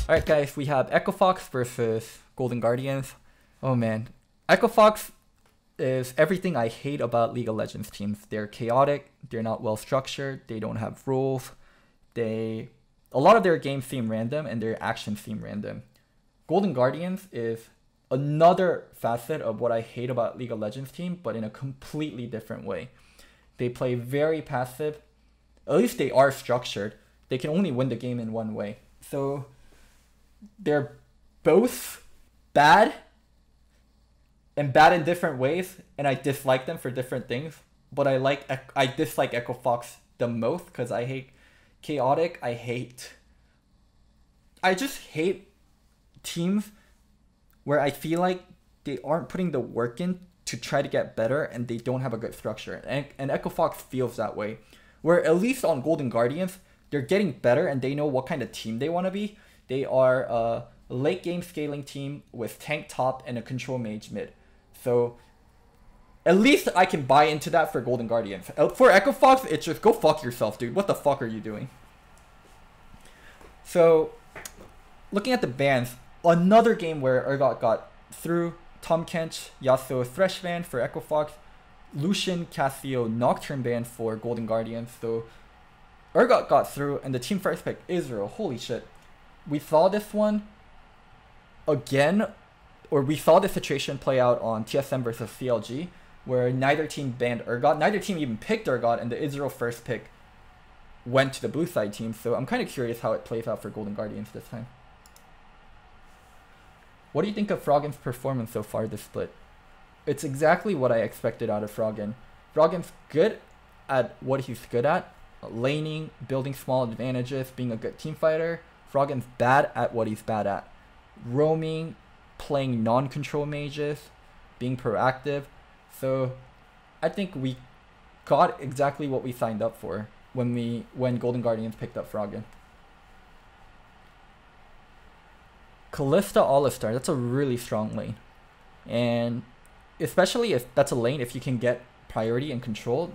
Alright guys, we have Echo Fox versus Golden Guardians. Oh man. Echo Fox is everything I hate about League of Legends teams. They're chaotic, they're not well structured, they don't have rules. A lot of their games seem random and their actions seem random. Golden Guardians is another facet of what I hate about League of Legends team, but in a completely different way. They play very passive. At least they are structured. They can only win the game in one way. So they're both bad and bad in different ways, and I dislike them for different things. But I dislike Echo Fox the most because I hate chaotic. I just hate teams where I feel like they aren't putting the work in to try to get better and they don't have a good structure. And Echo Fox feels that way. Where at least on Golden Guardians, they're getting better and they know what kind of team they want to be. They are a late game scaling team with tank top and a control mage mid. So at least I can buy into that for Golden Guardians. For Echo Fox, it's just go fuck yourself, dude. What the fuck are you doing? So looking at the bans, another game where Urgot got through. Tom Kench, Yasuo Thresh ban for Echo Fox. Lucian Cassio Nocturne ban for Golden Guardians. So Urgot got through and the team first pick Israel. Holy shit. We saw this one again, or we saw this situation play out on TSM versus CLG, where neither team banned Urgot. Neither team even picked Urgot, and the Israel first pick went to the blue side team. So I'm kind of curious how it plays out for Golden Guardians this time. What do you think of Froggen's performance so far this split? It's exactly what I expected out of Froggen. Froggen's good at what he's good at. Laning, building small advantages, being a good team fighter. Froggen's bad at what he's bad at. Roaming, playing non-control mages, being proactive. So I think we got exactly what we signed up for when Golden Guardians picked up Froggen. Kalista All-Star, that's a really strong lane. And especially if that's a lane, if you can get priority and control,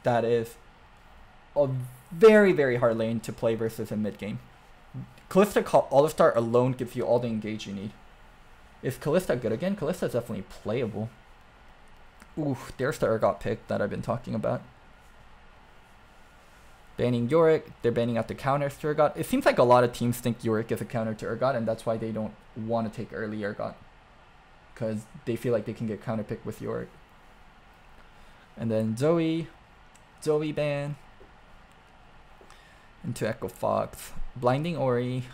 that is a very, very hard lane to play versus in mid-game. Kalista All-Star alone gives you all the engage you need. Is Kalista good again? Kalista is definitely playable. Ooh, there's the Urgot pick that I've been talking about. Banning Yorick, they're banning out the counters to Urgot. It seems like a lot of teams think Yorick is a counter to Urgot, and that's why they don't want to take early Urgot. Because they feel like they can get counterpicked with Yorick. And then Zoe ban. Into Echo Fox. Blinding Ori.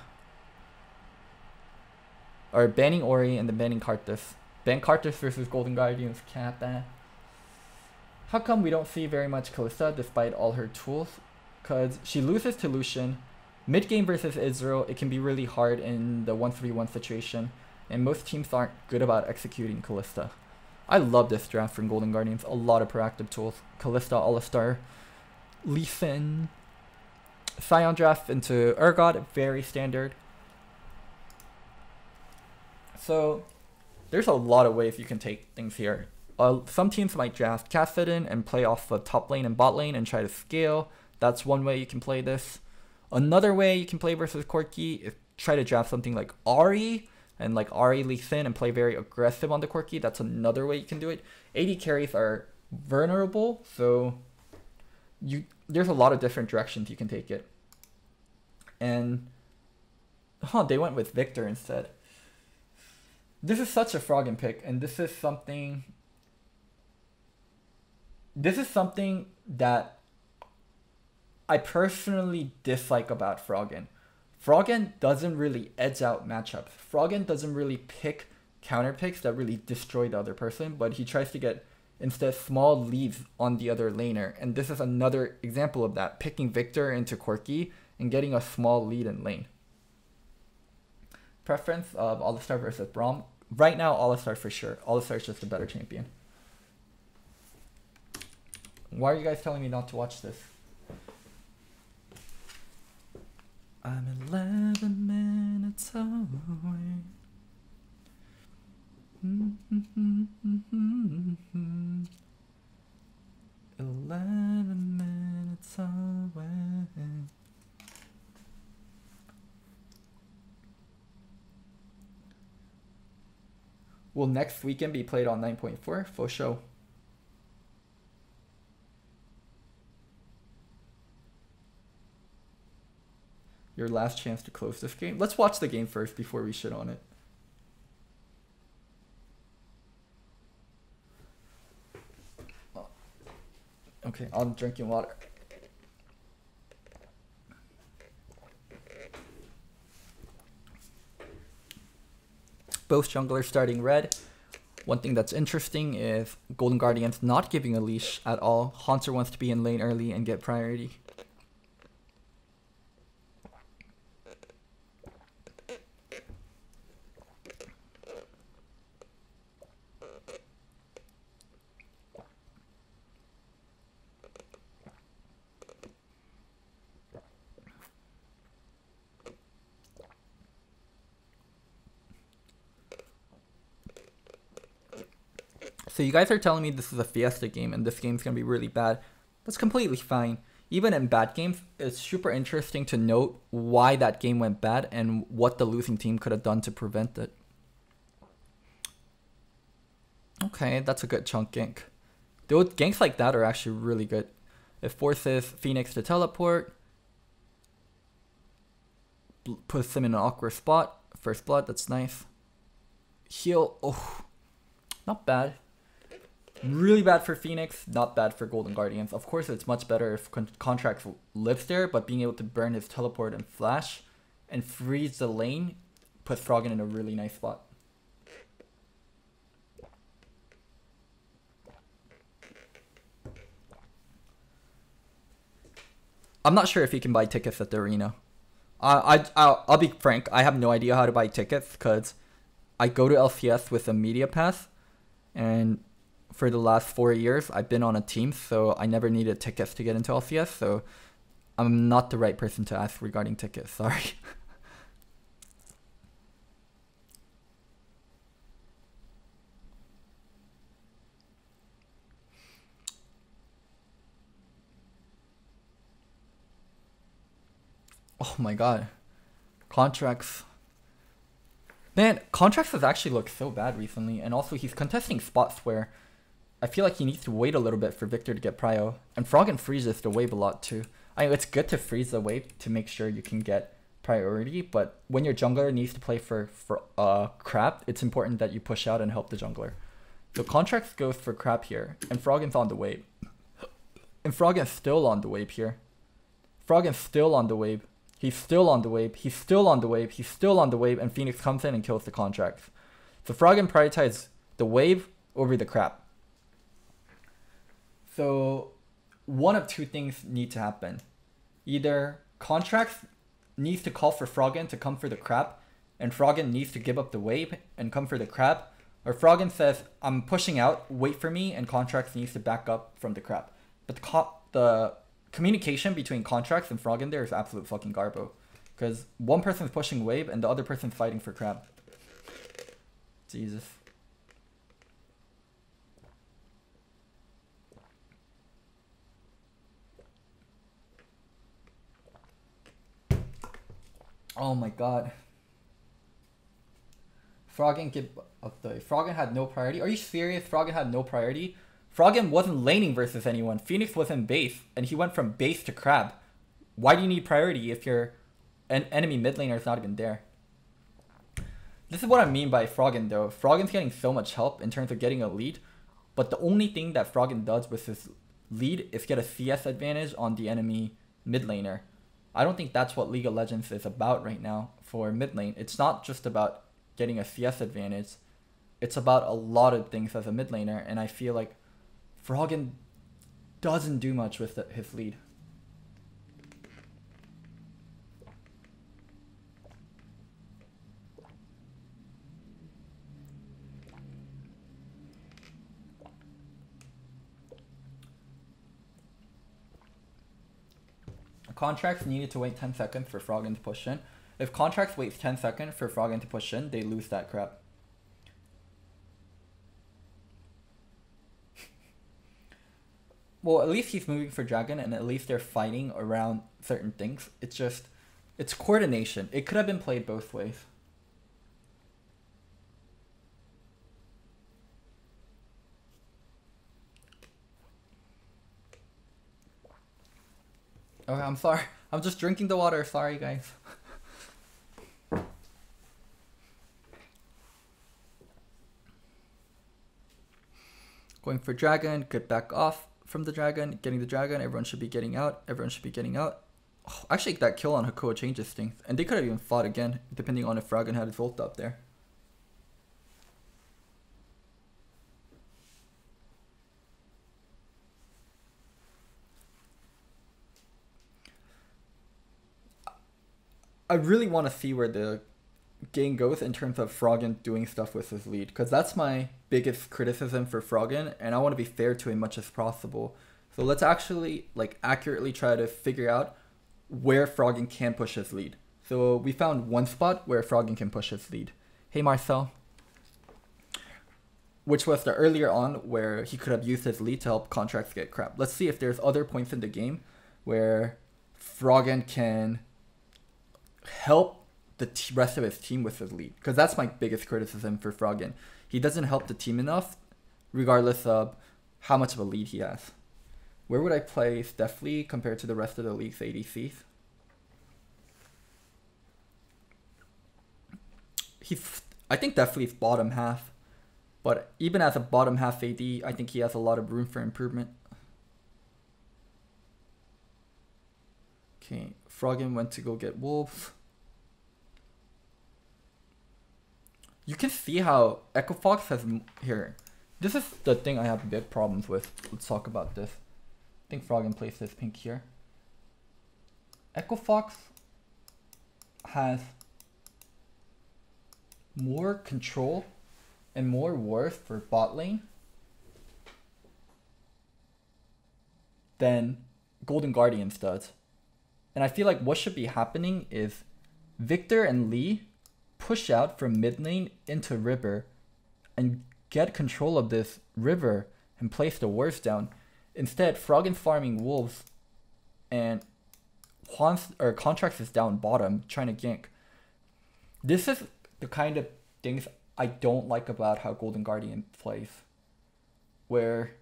Or banning Ori and then banning Karthus. Ban Karthus versus Golden Guardians, can't ban. How come we don't see very much Kalista despite all her tools? Because she loses to Lucian. Mid-game versus Israel, it can be really hard in the 1-3-1 situation. And most teams aren't good about executing Kalista. I love this draft from Golden Guardians. A lot of proactive tools. Kalista, All-Star, Lee Sin. Sion draft into Urgot, very standard. So there's a lot of ways you can take things here. Some teams might draft Kassadin and play off the top lane and bot lane and try to scale. That's one way you can play this. Another way you can play versus Corki is try to draft something like Ahri and like Ahri Lee Sin and play very aggressive on the Corki. That's another way you can do it. AD carries are vulnerable, so there's a lot of different directions you can take it. And they went with Victor instead. This is such a Froggen pick, and this is something that I personally dislike about Froggen. Froggen doesn't really edge out matchups. Froggen doesn't really pick counter picks that really destroy the other person, but he tries to get instead small leads on the other laner. And this is another example of that, picking Victor into Corki and getting a small lead in lane. Preference of All-Star versus Braum. Right now, All-Star for sure. All-Star is just a better champion. Why are you guys telling me not to watch this? I'm 11 minutes away. 11 minutes away. Will next weekend be played on 9.4? For sure. Your last chance to close this game. Let's watch the game first before we shit on it. Okay, I'm drinking water. Both junglers starting red. One thing that's interesting is Golden Guardian's not giving a leash at all. Haunter wants to be in lane early and get priority. So you guys are telling me this is a Fiesta game and this game's going to be really bad. That's completely fine. Even in bad games, it's super interesting to note why that game went bad and what the losing team could have done to prevent it. Okay, that's a good chunk gank. Those ganks like that are actually really good. It forces Phoenix to teleport. Puts him in an awkward spot. First blood, that's nice. Heal, oh, not bad. Really bad for Phoenix, not bad for Golden Guardians. Of course, it's much better if Contract lives there, but being able to burn his teleport and flash and freeze the lane puts Froggen in a really nice spot. I'm not sure if he can buy tickets at the arena. I'll be frank, I have no idea how to buy tickets because I go to LCS with a media pass, and for the last 4 years, I've been on a team, so I never needed tickets to get into LCS, so I'm not the right person to ask regarding tickets, sorry. Oh my god. Contracts. Man, Contracts has actually looked so bad recently, and also he's contesting spots where I feel like he needs to wait a little bit for Victor to get prio. And Froggen freezes the wave a lot too. I mean, it's good to freeze the wave to make sure you can get priority, but when your jungler needs to play for crap, it's important that you push out and help the jungler. So Contracts goes for crap here, and Froggen's on the wave. And Froggen's still on the wave here. Froggen's still on the wave. He's still on the wave. He's still on the wave. He's still on the wave, and Phoenix comes in and kills the Contracts. So Froggen prioritizes the wave over the crap. So one of two things need to happen. Either Contracts needs to call for Froggen to come for the crap, and Froggen needs to give up the wave and come for the crap, or Froggen says, I'm pushing out, wait for me, and Contracts needs to back up from the crap. But the communication between Contracts and Froggen there is absolute fucking garbo. Because one person's pushing wave and the other person's fighting for crap. Jesus. Oh my god. Froggen give up the Froggen had no priority. Are you serious? Froggen had no priority? Froggen wasn't laning versus anyone. Phoenix was in base, and he went from base to crab. Why do you need priority if your enemy mid laner is not even there? This is what I mean by Froggen though. Froggen's getting so much help in terms of getting a lead, but the only thing that Froggen does with his lead is get a CS advantage on the enemy mid laner. I don't think that's what League of Legends is about right now for mid lane. It's not just about getting a CS advantage. It's about a lot of things as a mid laner, and I feel like Froggen doesn't do much with his lead. Contracts needed to wait 10 seconds for Froggen to push in. If Contracts waits 10 seconds for Froggen to push in, they lose that crap. Well, at least he's moving for Dragon, and at least they're fighting around certain things. It's just, it's coordination. It could have been played both ways. Okay, I'm sorry. I'm just drinking the water. Sorry, guys. Going for dragon. Get back off from the dragon. Getting the dragon. Everyone should be getting out. Everyone should be getting out. Oh, actually, that kill on Hakoa changes things. And they could have even fought again, depending on if Froggen had his ult up there. I really want to see where the game goes in terms of Froggen doing stuff with his lead, because that's my biggest criticism for Froggen, and I want to be fair to him much as possible. So let's actually like accurately try to figure out where Froggen can push his lead. So we found one spot where Froggen can push his lead. Hey Marcel. Which was the earlier on where he could have used his lead to help contracts get crap. Let's see if there's other points in the game where Froggen can help the rest of his team with his lead, because that's my biggest criticism for Froggen. He doesn't help the team enough regardless of how much of a lead he has. Where would I place Deathly compared to the rest of the league's ADCs? I think Deathly's bottom half, but even as a bottom half AD, I think he has a lot of room for improvement. Okay, Froggen went to go get wolves. You can see how Echo Fox has here. This is the thing I have big problems with. Let's talk about this. I think Froggen placed this pink here. Echo Fox has more control and more worth for bot lane than Golden Guardians does. And I feel like what should be happening is Victor and Lee push out from mid lane into river and get control of this river and place the wards down. Instead, Froggen's farming wolves and Contracts is down bottom trying to gank. This is the kind of things I don't like about how Golden Guardian plays, where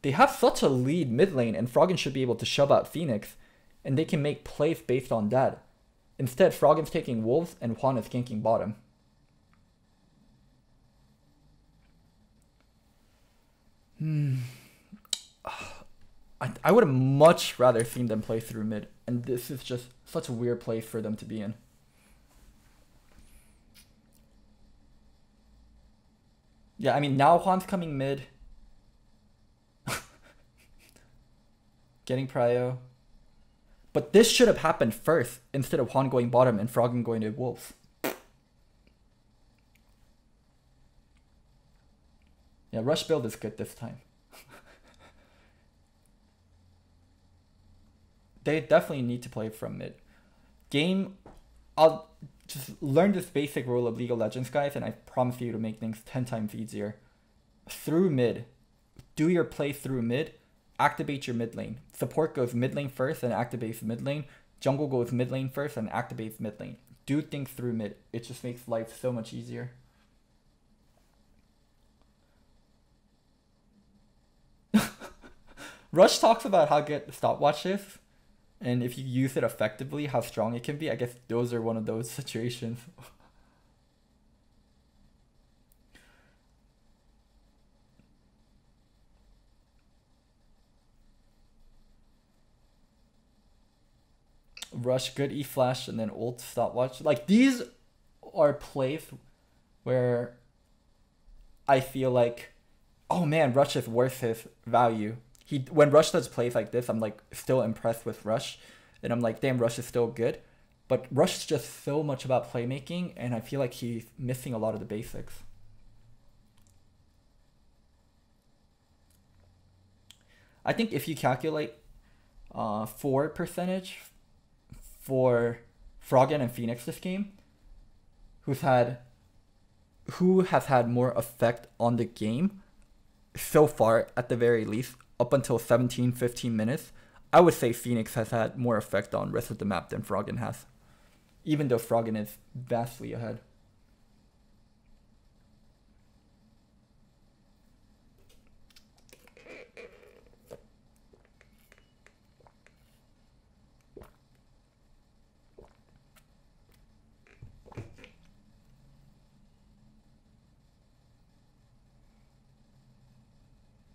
they have such a lead mid lane and Froggen should be able to shove out Phoenix and they can make plays based on that. Instead, Froggen's taking wolves and Juan is ganking bottom. I would have much rather seen them play through mid, and this is just such a weird place for them to be in. Yeah, I mean, now Juan's coming mid. Getting prio. But this should have happened first, instead of Juan going bottom and Froggen going to wolves. Yeah, rush build is good this time. They definitely need to play from mid. Game, I'll just learn this basic rule of League of Legends, guys, and I promise you to make things 10 times easier. Through mid, do your play through mid, activate your mid lane. Support goes mid lane first and activates mid lane. Jungle goes mid lane first and activates mid lane. Do things through mid. It just makes life so much easier. Rush talks about how good stopwatch is, and if you use it effectively, how strong it can be. I guess those are one of those situations. Rush, good E-flash, and then ult, stopwatch. Like, these are plays where I feel like, oh man, Rush is worth his value. When Rush does plays like this, I'm like still impressed with Rush. And I'm like, damn, Rush is still good. But Rush is just so much about playmaking, and I feel like he's missing a lot of the basics. I think if you calculate forward percentage for Froggen and Phoenix this game, who has had more effect on the game so far, at the very least, up until 17-15 minutes, I would say Phoenix has had more effect on the rest of the map than Froggen has, even though Froggen is vastly ahead.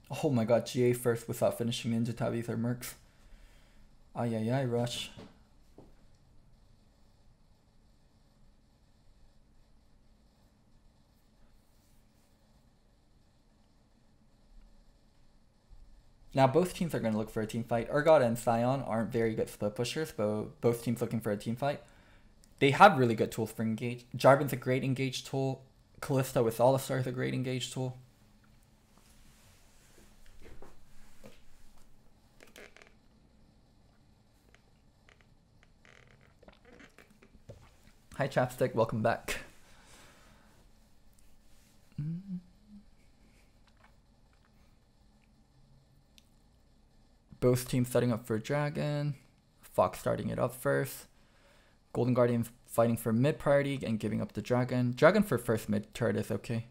Oh my god, GA first without finishing Ninja Tabbies or Mercs. Ay ay ay, Rush. Now both teams are going to look for a team fight. Urgot and Sion aren't very good split pushers, but both teams looking for a team fight. They have really good tools for engage. Jarvan's a great engage tool. Kalista with Alistar is a great engage tool. Hi Chapstick, welcome back. Both teams setting up for Dragon. Fox starting it up first. Golden Guardian fighting for mid priority and giving up the Dragon. Dragon for first mid turret is okay.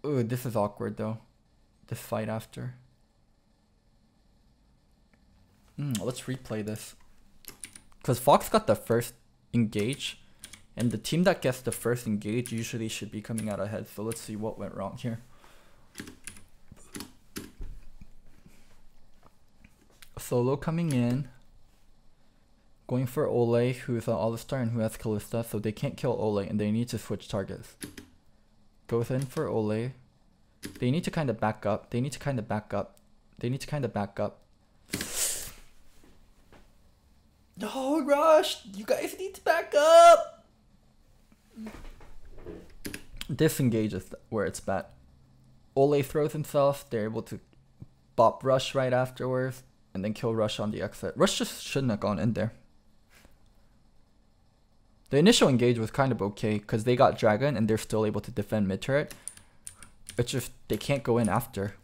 Ooh, this is awkward though. This fight after. Let's replay this. Because Fox got the first engage. And the team that gets the first engage usually should be coming out ahead. So let's see what went wrong here. Solo coming in. Going for Ole, who's an Alistar and who has Kalista. So they can't kill Ole and they need to switch targets. Goes in for Ole. They need to kind of back up. They need to kind of back up. They need to kind of back up. No, Rush! You guys need to back up! Disengage is where it's bad. Ole throws himself. They're able to bop Rush right afterwards. And then kill Rush on the exit. Rush just shouldn't have gone in there. The initial engage was kind of okay. Because they got Dragon and they're still able to defend mid turret. It's just they can't go in after.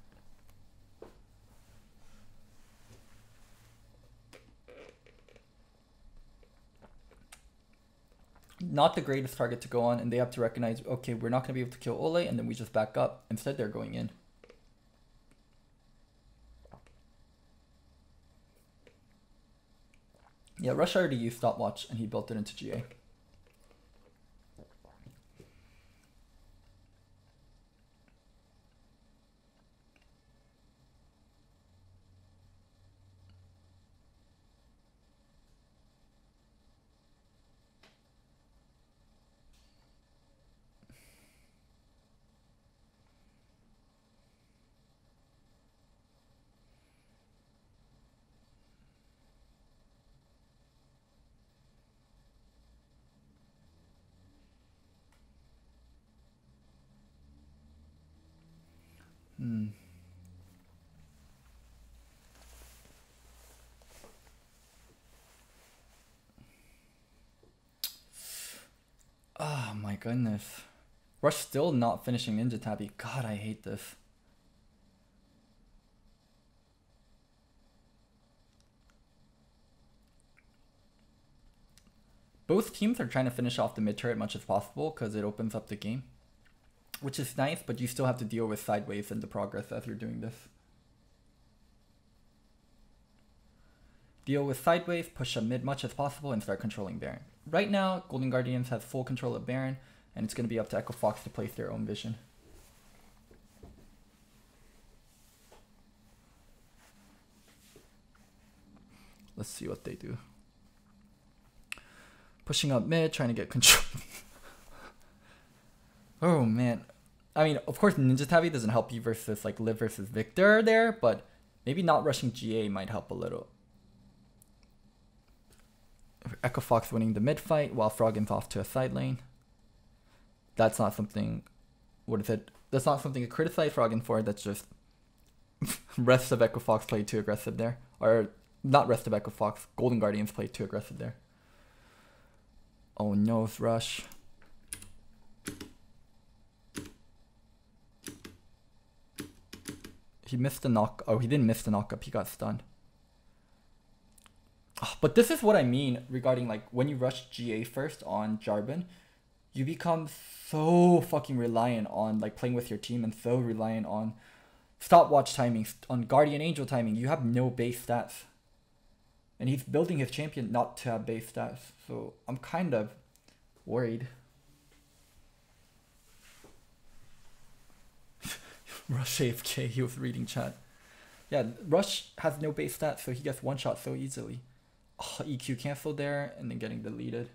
Not the greatest target to go on, and they have to recognize, okay, we're not going to be able to kill Ole, and then we just back up. Instead, they're going in. Yeah, Rush already used Stopwatch, and he built it into GA. Oh my goodness. Rush still not finishing Ninja Tabby. God, I hate this. Both teams are trying to finish off the mid turret as much as possible because it opens up the game. Which is nice, but you still have to deal with sideways and the progress as you're doing this. Deal with sideways, push up mid much as possible, and start controlling Baron. Right now, Golden Guardians have full control of Baron, and it's going to be up to Echo Fox to place their own vision. Let's see what they do. Pushing up mid, trying to get control. Oh man. I mean, of course, Ninja Tabby doesn't help you versus like Liv versus Victor there, but maybe not rushing GA might help a little. Echo Fox winning the mid fight while Froggen's off to a side lane. That's not something, what is it? That's not something to criticize Froggen for. That's just rest of Echo Fox played too aggressive there. Or not rest of Echo Fox, Golden Guardians played too aggressive there. Oh no, Rush. He missed the knock. Oh, he didn't miss the knock up. He got stunned. Oh, but this is what I mean regarding like when you rush GA first on Jarvan, you become so fucking reliant on like playing with your team and so reliant on stopwatch timing, on Guardian Angel timing. You have no base stats. And he's building his champion not to have base stats. So I'm kind of worried. Rush AFK, he was reading chat. Yeah, Rush has no base stat, so he gets one shot so easily. Oh, EQ cancel there, and then getting deleted.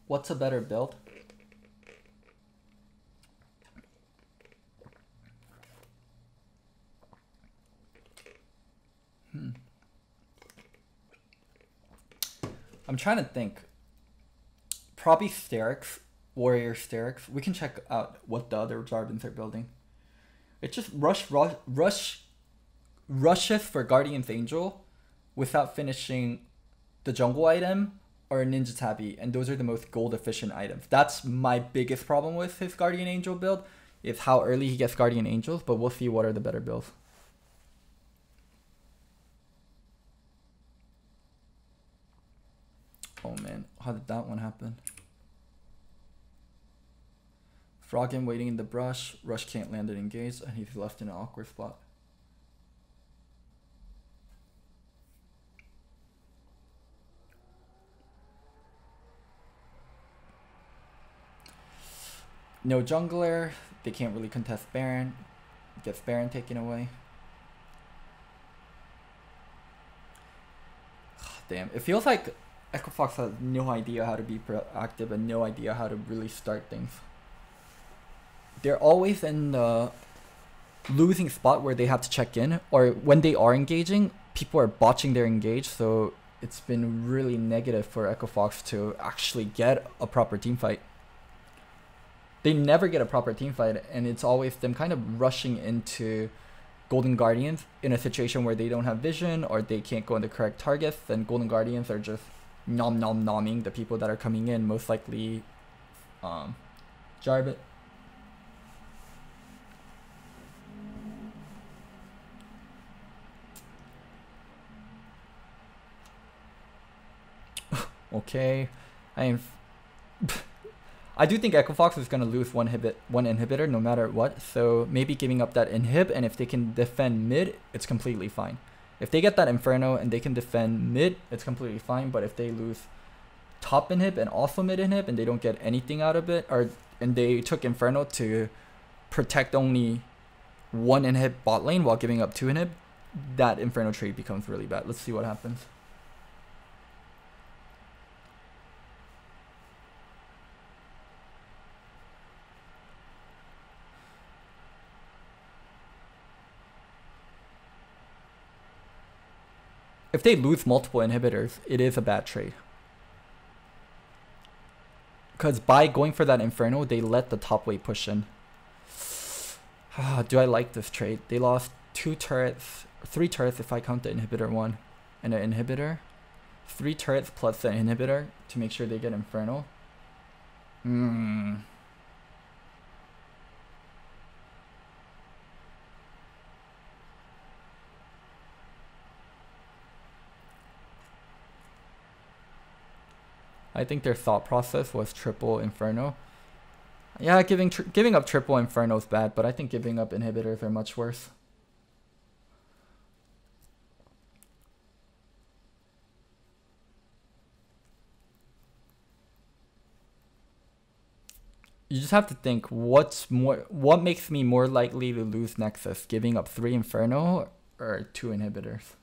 What's a better build? I'm trying to think. Probably Sterix, Warrior Sterix. We can check out what the other Jarbins are building. It's just rushes for Guardian's Angel without finishing the jungle item or a Ninja Tabby, and those are the most gold efficient items. That's my biggest problem with his Guardian Angel build, is how early he gets Guardian Angels, but we'll see what are the better builds. Oh man, how did that one happen? Froggen waiting in the brush, Rush can't land it engaged, and he's left in an awkward spot. No jungler, they can't really contest Baron. Gets Baron taken away. Damn, it feels like Equifox has no idea how to be proactive and no idea how to really start things. They're always in the losing spot where they have to check in, or when they are engaging, people are botching their engage, so it's been really negative for Equifox to actually get a proper team fight. They never get a proper team fight, and it's always them kind of rushing into Golden Guardians in a situation where they don't have vision or they can't go on the correct targets, and Golden Guardians are just nomming the people that are coming in, most likely Jarbit. Okay, I do think Equifox is going to lose one inhibitor no matter what, so maybe giving up that inhib, and if they can defend mid, it's completely fine. If they get that Inferno and they can defend mid, it's completely fine, but if they lose top inhib and also mid inhib and they don't get anything out of it, and they took Inferno to protect only one inhib bot lane while giving up two inhib, that Inferno trade becomes really bad. Let's see what happens. If they lose multiple inhibitors, it is a bad trade. Because by going for that Inferno, they let the top wave push in. Do I like this trade? They lost 2 turrets, 3 turrets if I count the inhibitor one, and an inhibitor. 3 turrets plus the inhibitor to make sure they get Inferno. I think their thought process was triple Inferno. Yeah, giving up triple Inferno is bad, but I think giving up inhibitors are much worse. You just have to think, what makes me more likely to lose Nexus? Giving up 3 Inferno or 2 inhibitors?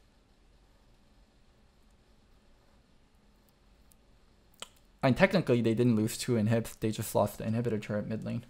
And technically, they didn't lose 2 inhibs. They just lost the inhibitor turret mid lane.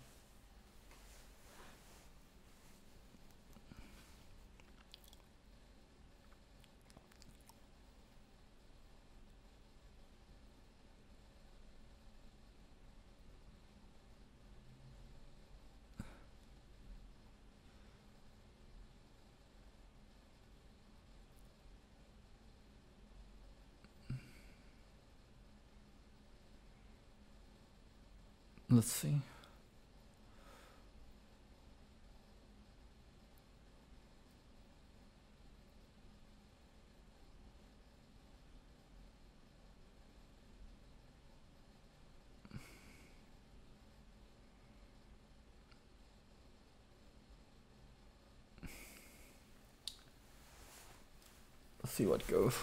Let's see. see what goes.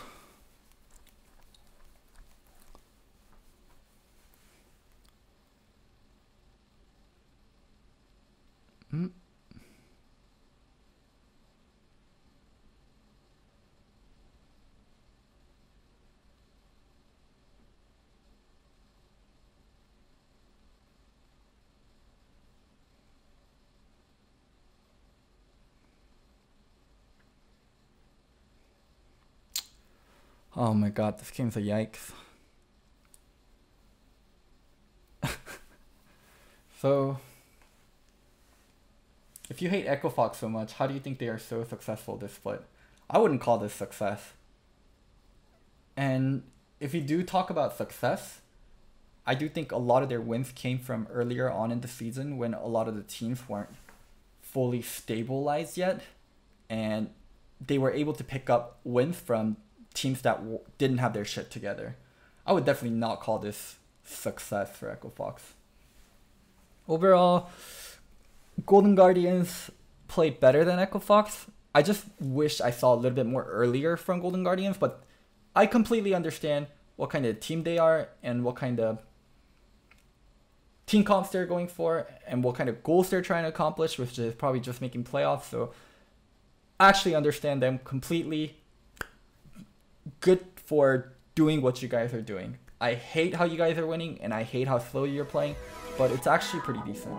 Oh my god, this game's a yikes. So, if you hate Echo Fox so much, how do you think they are so successful this split? I wouldn't call this success. And if you do talk about success, I do think a lot of their wins came from earlier on in the season when a lot of the teams weren't fully stabilized yet. And they were able to pick up wins from teams that didn't have their shit together. I would definitely not call this success for Echo Fox. Overall, Golden Guardians played better than Echo Fox. I just wish I saw a little bit more earlier from Golden Guardians, but I completely understand what kind of team they are and what kind of team comps they're going for and what kind of goals they're trying to accomplish, which is probably just making playoffs. So I actually understand them completely. Good for doing what you guys are doing. I hate how you guys are winning and I hate how slow you're playing, but it's actually pretty decent.